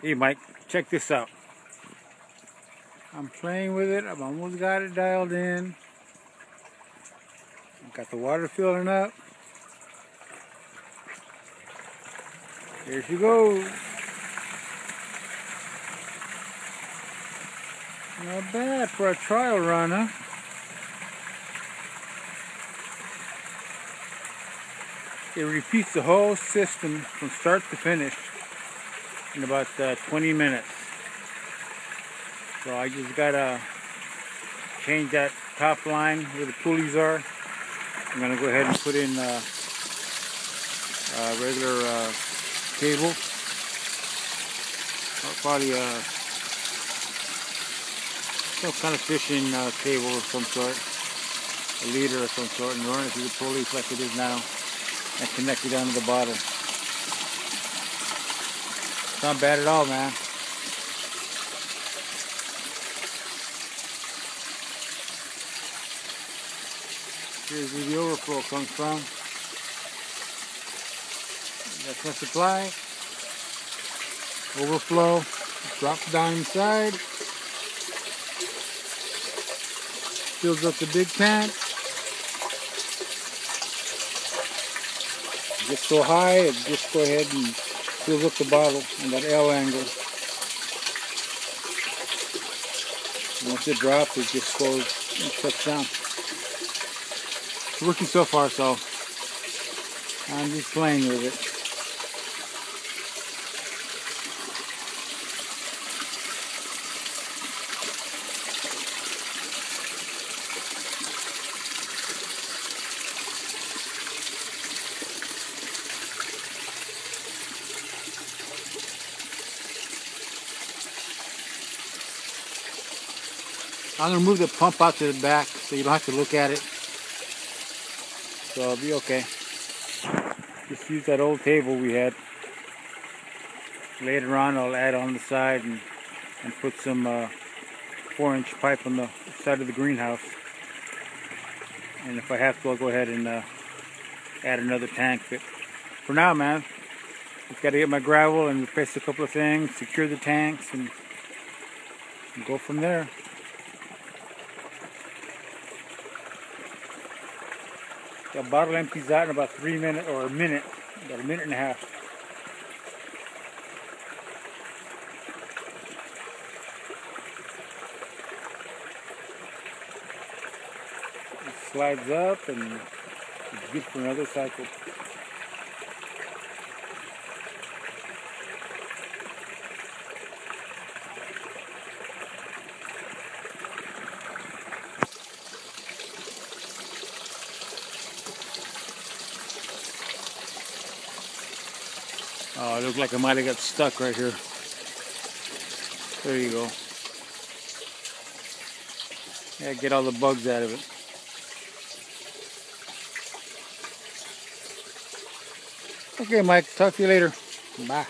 Hey Mike, check this out. I'm playing with it. I've almost got it dialed in. Got the water filling up. Here she goes. Not bad for a trial run, huh? It repeats the whole system from start to finish in about 20 minutes. So I just gotta change that top line where the pulleys are. I'm gonna go ahead and put in regular cable, or probably some kind of fishing cable of some sort, a leader of some sort, and run it through the pulleys like it is now, and connect it down to the bottle. It's not bad at all, man. Here's where the overflow comes from. That's my supply. Overflow drops down inside. Fills up the big tank. Gets so high, it just go ahead and fills up the bottle on that L angle. Once it drops, it just goes and shuts down. It's working so far, so I'm just playing with it. I'm going to move the pump out to the back so you don't have to look at it. So it'll be okay. Just use that old table we had. Later on I'll add on the side and put some 4-inch pipe on the side of the greenhouse. And if I have to, I'll go ahead and add another tank. But for now, man, just got to get my gravel and replace a couple of things, secure the tanks, and go from there. The bottle empties out in about 3 minutes, or a minute, about a minute and a half. It slides up and it's good for another cycle. Oh, it looks like I might have got stuck right here. There you go. Yeah, get all the bugs out of it. Okay, Mike, talk to you later. Bye.